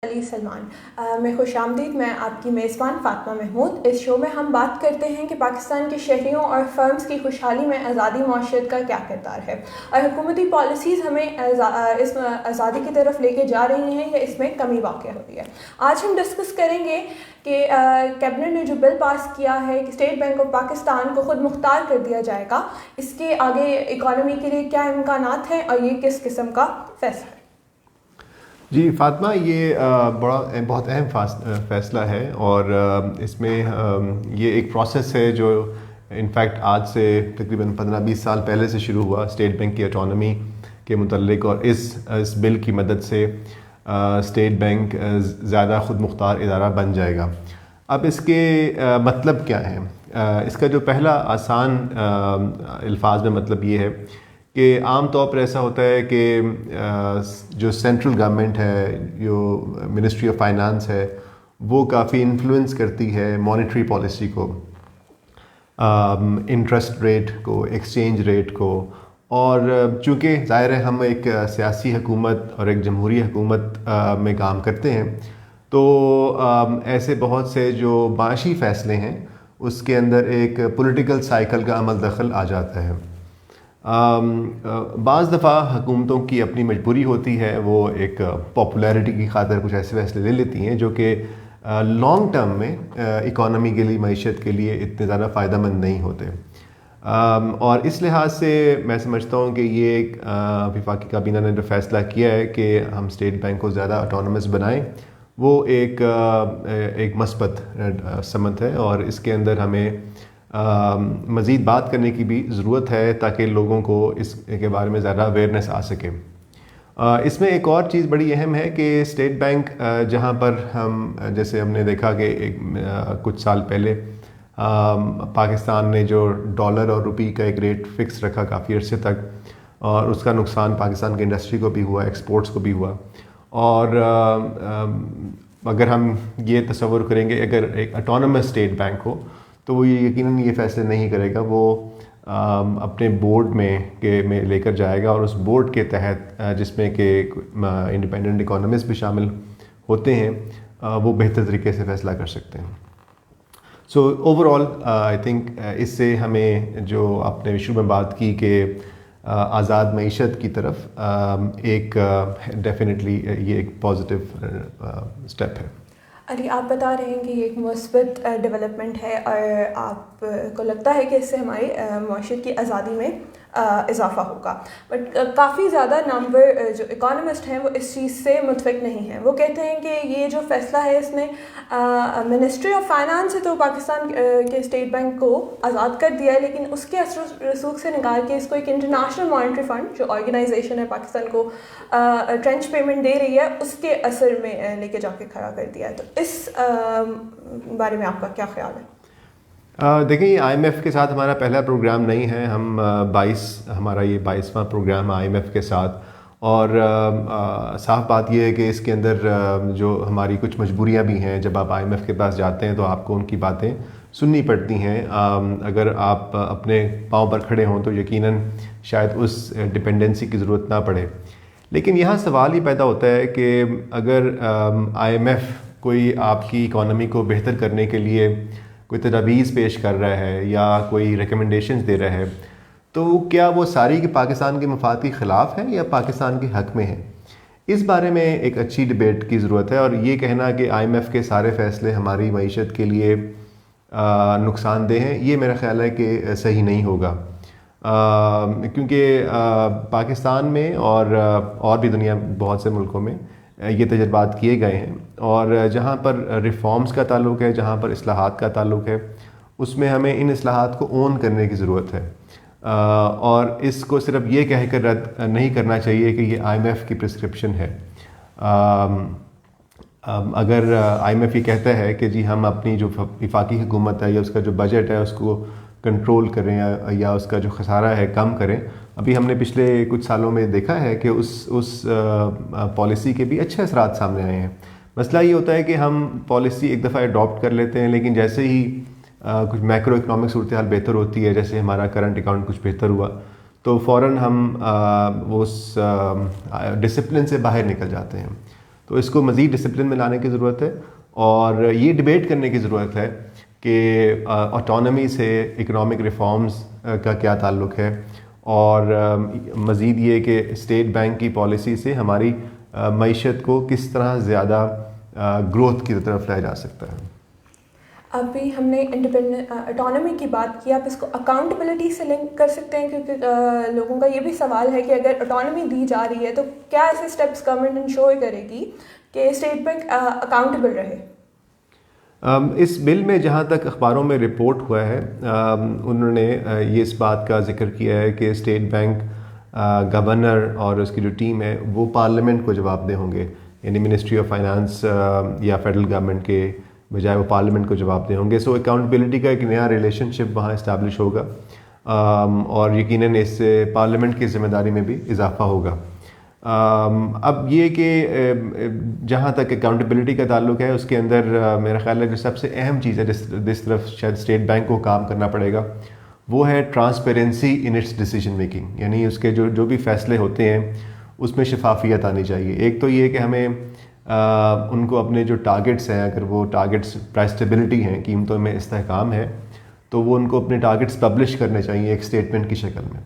علی سلمان میں خوش آمدید. میں آپ کی میزبان فاطمہ محمود. اس شو میں ہم بات کرتے ہیں کہ پاکستان کے شہریوں اور فرمز کی خوشحالی میں آزادی معاشرت کا کیا کردار ہے اور حکومتی پالیسیز ہمیں اس آزادی کی طرف لے کے جا رہی ہیں یا اس میں کمی واقع ہو رہی ہے. آج ہم ڈسکس کریں گے کہ کیبنٹ نے جو بل پاس کیا ہے کہ اسٹیٹ بینک آف پاکستان کو خود مختار کر دیا جائے گا، اس کے آگے اکانومی کے لیے کیا امکانات ہیں اور یہ کس قسم کا فیصلہ ہے. جی فاطمہ، یہ بہت اہم فیصلہ ہے اور اس میں یہ ایک پروسیس ہے جو انفیکٹ آج سے تقریباً 15-20 سال پہلے سے شروع ہوا اسٹیٹ بینک کی آٹونومی کے متعلق، اور اس بل کی مدد سے اسٹیٹ بینک زیادہ خود مختار ادارہ بن جائے گا. اب اس کے مطلب کیا ہیں؟ اس کا جو پہلا آسان الفاظ میں مطلب یہ ہے کہ عام طور پر ایسا ہوتا ہے کہ جو سینٹرل گورنمنٹ ہے، جو منسٹری آف فائنانس ہے، وہ کافی انفلوئنس کرتی ہے مانیٹری پالیسی کو، انٹرسٹ ریٹ کو، ایکسچینج ریٹ کو. اور چونکہ ظاہر ہے ہم ایک سیاسی حکومت اور ایک جمہوری حکومت میں کام کرتے ہیں، تو ایسے بہت سے جو معاشی فیصلے ہیں اس کے اندر ایک پولیٹیکل سائیکل کا عمل دخل آ جاتا ہے. بعض دفعہ حکومتوں کی اپنی مجبوری ہوتی ہے، وہ ایک پاپولیرٹی کی خاطر کچھ ایسے فیصلے لے لیتی ہیں جو کہ لانگ ٹرم میں اکانومی کے لیے، معیشت کے لیے اتنے زیادہ فائدہ مند نہیں ہوتے. اور اس لحاظ سے میں سمجھتا ہوں کہ یہ ایک وفاقی کابینہ نے جو فیصلہ کیا ہے کہ ہم اسٹیٹ بینک کو زیادہ آٹونومس بنائیں، وہ ایک مثبت سمت ہے، اور اس کے اندر ہمیں مزید بات کرنے کی بھی ضرورت ہے تاکہ لوگوں کو اس کے بارے میں زیادہ اویئرنیس آ سکے. اس میں ایک اور چیز بڑی اہم ہے کہ اسٹیٹ بینک جہاں پر جیسے ہم نے دیکھا کہ کچھ سال پہلے پاکستان نے جو ڈالر اور روپی کا ایک ریٹ فکس رکھا کافی عرصے تک، اور اس کا نقصان پاکستان کی انڈسٹری کو بھی ہوا، ایکسپورٹس کو بھی ہوا. اور اگر ہم یہ تصور کریں گے اگر ایک آٹونومس اسٹیٹ بینک ہو تو وہ یقیناً یہ فیصلے نہیں کرے گا. وہ اپنے بورڈ میں لے کر جائے گا، اور اس بورڈ کے تحت جس میں کہ انڈیپینڈنٹ اکانومسٹ بھی شامل ہوتے ہیں، وہ بہتر طریقے سے فیصلہ کر سکتے ہیں. سو اوور آل آئی تھنک اس سے ہمیں جو آپ نے ایشو میں بات کی کہ آزاد معیشت کی طرف ایک ڈیفینیٹلی یہ ایک پازیٹیو اسٹیپ ہے. علی، آپ بتا رہے ہیں کہ یہ ایک مثبت ڈیولپمنٹ ہے اور آپ کو لگتا ہے کہ اس سے ہماری معاشرت کی آزادی میں اضافہ ہوگا، بٹ کافی زیادہ نمبر جو اکانومسٹ ہیں وہ اس چیز سے متفق نہیں ہیں. وہ کہتے ہیں کہ یہ جو فیصلہ ہے اس نے منسٹری آف فائنانس سے تو پاکستان کے اسٹیٹ بینک کو آزاد کر دیا ہے، لیکن اس کے اثر و رسوخ سے نکال کے اس کو ایک انٹرنیشنل مانیٹری فنڈ جو آرگنائزیشن ہے پاکستان کو ٹرنچ پیمنٹ دے رہی ہے، اس کے اثر میں لے کے جا کے کھڑا کر دیا ہے. تو اس بارے میں آپ کا کیا خیال ہے؟ دیکھیں، یہ آئی ایم ایف کے ساتھ ہمارا پہلا پروگرام نہیں ہے. ہمارا یہ 22واں پروگرام ہے آئی ایم ایف کے ساتھ، اور صاف بات یہ ہے کہ اس کے اندر جو ہماری کچھ مجبوریاں بھی ہیں. جب آپ آئی ایم ایف کے پاس جاتے ہیں تو آپ کو ان کی باتیں سننی پڑتی ہیں. اگر آپ اپنے پاؤں پر کھڑے ہوں تو یقیناً شاید اس ڈپینڈنسی کی ضرورت نہ پڑے. لیکن یہاں سوال یہ پیدا ہوتا ہے کہ اگر آئی ایم ایف کوئی آپ کی اکانومی کو بہتر کرنے کے لیے کوئی تجاویز پیش کر رہا ہے یا کوئی ریکمنڈیشنز دے رہا ہے، تو کیا وہ ساری پاکستان کے مفاد کے خلاف ہے یا پاکستان کے حق میں ہے؟ اس بارے میں ایک اچھی ڈبیٹ کی ضرورت ہے. اور یہ کہنا کہ آئی ایم ایف کے سارے فیصلے ہماری معیشت کے لیے نقصان دہ ہیں، یہ میرا خیال ہے کہ صحیح نہیں ہوگا. کیونکہ پاکستان میں اور بھی دنیا بہت سے ملکوں میں یہ تجربات کیے گئے ہیں، اور جہاں پر ریفارمز کا تعلق ہے، جہاں پر اصلاحات کا تعلق ہے، اس میں ہمیں ان اصلاحات کو اون کرنے کی ضرورت ہے. اور اس کو صرف یہ کہہ کر رد نہیں کرنا چاہیے کہ یہ آئی ایم ایف کی پرسکرپشن ہے. اگر آئی ایم ایف یہ کہتا ہے کہ جی ہم اپنی جو وفاقی حکومت ہے یا اس کا جو بجٹ ہے اس کو کنٹرول کریں یا اس کا جو خسارہ ہے کم کریں. ابھی ہم نے پچھلے کچھ سالوں میں دیکھا ہے کہ اس پالیسی کے بھی اچھے اثرات سامنے آئے ہیں. مسئلہ یہ ہوتا ہے کہ ہم پالیسی ایک دفعہ اڈاپٹ کر لیتے ہیں، لیکن جیسے ہی کچھ میکرو اکنامک صورتحال بہتر ہوتی ہے، جیسے ہمارا کرنٹ اکاؤنٹ کچھ بہتر ہوا، تو فوراً ہم اس ڈسپلن سے باہر نکل جاتے ہیں. تو اس کو مزید ڈسپلن میں لانے کی ضرورت ہے، اور یہ ڈبیٹ کرنے کی ضرورت ہے کہ آٹونمی سے اکنامک ریفارمز کا کیا تعلق ہے، اور مزید یہ کہ اسٹیٹ بینک کی پالیسی سے ہماری معیشت کو کس طرح زیادہ گروتھ کی طرف لایا جا سکتا ہے۔ ابھی ہم نے انڈیپینڈنٹ اٹانومی کی بات کی، آپ اس کو اکاؤنٹیبلٹی سے لنک کر سکتے ہیں، کیونکہ لوگوں کا یہ بھی سوال ہے کہ اگر اٹانومی دی جا رہی ہے تو کیا ایسے اسٹیپس گورنمنٹ انشور کرے گی کہ اسٹیٹ بینک اکاؤنٹیبل رہے؟ اس بل میں جہاں تک اخباروں میں رپورٹ ہوا ہے، انہوں نے یہ اس بات کا ذکر کیا ہے کہ اسٹیٹ بینک گورنر اور اس کی جو ٹیم ہے وہ پارلیمنٹ کو جواب دہ ہوں گے، یعنی منسٹری آف فائنانس یا فیڈرل گورنمنٹ کے بجائے وہ پارلیمنٹ کو جواب دہ ہوں گے۔ سو اکاؤنٹیبلٹی کا ایک نیا ریلیشن شپ وہاں اسٹیبلش ہوگا، اور یقیناً اس سے پارلیمنٹ کی ذمہ داری میں بھی اضافہ ہوگا۔ اب یہ کہ جہاں تک اکاؤنٹیبلٹی کا تعلق ہے، اس کے اندر میرا خیال ہے جو سب سے اہم چیز ہے جس طرف شاید اسٹیٹ بینک کو کام کرنا پڑے گا، وہ ہے transparency in its decision making, یعنی اس کے جو بھی فیصلے ہوتے ہیں اس میں شفافیت آنی چاہیے۔ ایک تو یہ کہ ہمیں ان کو اپنے جو ٹارگٹس ہیں، اگر وہ ٹارگٹس پرائس اسٹیبلٹی ہیں، قیمتوں میں استحکام ہے، تو وہ ان کو اپنے ٹارگٹس پبلش کرنے چاہیے ایک اسٹیٹمنٹ کی شکل میں۔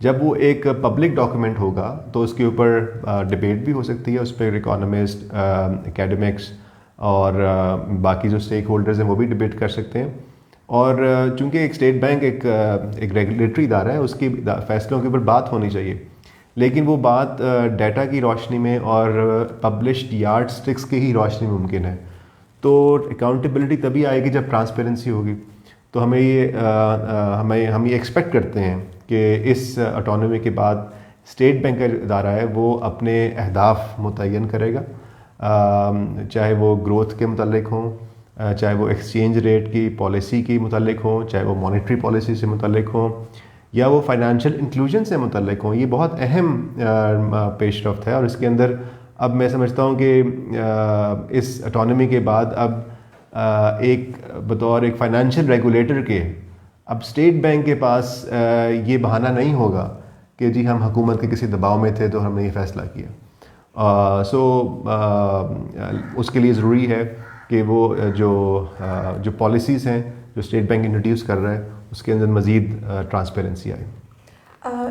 جب وہ ایک پبلک ڈاکیومنٹ ہوگا تو اس کے اوپر ڈبیٹ بھی ہو سکتی ہے، اس پہ اکانومسٹ، اکیڈمکس اور باقی جو اسٹیک ہولڈرز ہیں وہ بھی ڈبیٹ کر سکتے ہیں۔ اور چونکہ ایک اسٹیٹ بینک ایک ریگولیٹری ادارہ ہے، اس کی فیصلوں کے اوپر بات ہونی چاہیے، لیکن وہ بات ڈیٹا کی روشنی میں اور پبلشڈ یارڈ سٹکس کی ہی روشنی میں ممکن ہے۔ تو اکاؤنٹیبلٹی تبھی آئے گی جب ٹرانسپیرنسی ہوگی۔ تو ہم یہ ایکسپیکٹ کرتے ہیں کہ اس اٹانومی کے بعد اسٹیٹ بینک کا ادارہ ہے وہ اپنے اہداف متعین کرے گا، چاہے وہ گروتھ کے متعلق ہوں، چاہے وہ ایکسچینج ریٹ کی پالیسی کے متعلق ہوں، چاہے وہ مانیٹری پالیسی سے متعلق ہوں، یا وہ فائنینشیل انکلوژن سے متعلق ہوں۔ یہ بہت اہم پیش رفت ہے، اور اس کے اندر اب میں سمجھتا ہوں کہ اس اٹانومی کے بعد اب ایک بطور ایک فائنینشیل ریگولیٹر کے اب اسٹیٹ بینک کے پاس یہ بہانہ نہیں ہوگا کہ جی ہم حکومت کے کسی دباؤ میں تھے تو ہم نے یہ فیصلہ کیا۔ اس کے لیے ضروری ہے کہ وہ جو پالیسیز ہیں جو اسٹیٹ بینک انٹروڈیوس کر رہا ہے اس کے اندر مزید ٹرانسپیرنسی آئے۔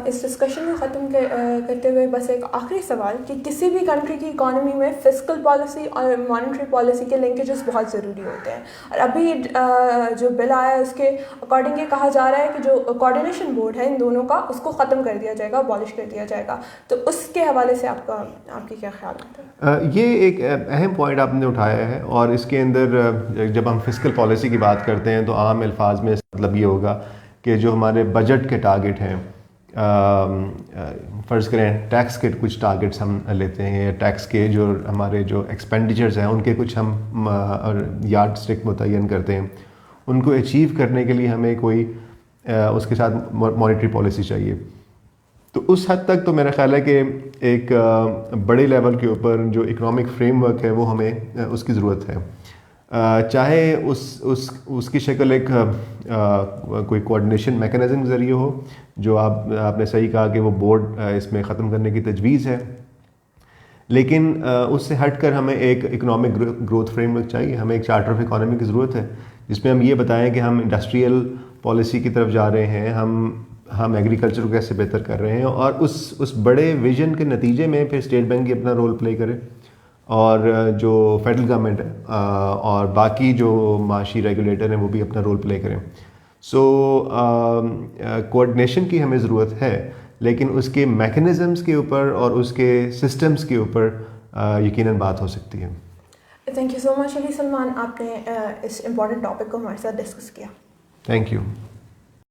اس ڈسکشن کو ختم کرتے ہوئے بس ایک آخری سوال کہ کسی بھی کنٹری کی اکانومی میں فسکل پالیسی اور مانیٹری پالیسی کے لنکیجز بہت ضروری ہوتے ہیں، اور ابھی جو بل آیا ہے اس کے اکارڈنگ یہ کہا جا رہا ہے کہ جو کوآرڈینیشن بورڈ ہے ان دونوں کا، اس کو ختم کر دیا جائے گا، abolish کر دیا جائے گا۔ تو اس کے حوالے سے آپ کے کیا خیال ہوتا ہے؟ یہ ایک اہم پوائنٹ آپ نے اٹھایا ہے، اور اس کے اندر جب ہم فسکل پالیسی کی بات کرتے ہیں تو عام الفاظ میں مطلب یہ ہوگا کہ جو ہمارے بجٹ کے ٹارگٹ ہیں، فرض کریں ٹیکس کے کچھ ٹارگٹس ہم لیتے ہیں، یا ٹیکس کے جو ہمارے جو ایکسپینڈیچرز ہیں ان کے کچھ ہم یارڈ اسٹک متعین کرتے ہیں، ان کو اچیو کرنے کے لیے ہمیں کوئی اس کے ساتھ مانیٹری پالیسی چاہیے۔ تو اس حد تک تو میرا خیال ہے کہ ایک بڑے لیول کے اوپر جو اکنامک فریم ورک ہے وہ ہمیں اس کی ضرورت ہے، چاہے اس کی شکل ایک کوئی کوآرڈینیشن میکانزم کے ذریعے ہو، جو آپ نے صحیح کہا کہ وہ بورڈ اس میں ختم کرنے کی تجویز ہے، لیکن اس سے ہٹ کر ہمیں ایک اکنامک گروتھ فریم ورک چاہیے۔ ہمیں ایک چارٹر آف اکانومی کی ضرورت ہے جس میں ہم یہ بتائیں کہ ہم انڈسٹریل پالیسی کی طرف جا رہے ہیں، ہم ایگریکلچر کو کیسے بہتر کر رہے ہیں، اور اس بڑے ویژن کے نتیجے میں پھر اسٹیٹ بینک بھی اپنا رول پلے کرے، اور جو فیڈرل گورنمنٹ ہے اور باقی جو معاشی ریگولیٹر ہیں وہ بھی اپنا رول پلے کریں۔ سو کوآرڈینیشن کی ہمیں ضرورت ہے، لیکن اس کے میکنزمز کے اوپر اور اس کے سسٹمز کے اوپر یقیناً بات ہو سکتی ہے۔ تھینک یو سو مچ علی سلمان، آپ نے اس امپورٹنٹ ٹاپک کو ہمارے ساتھ ڈسکس کیا۔ Thank you.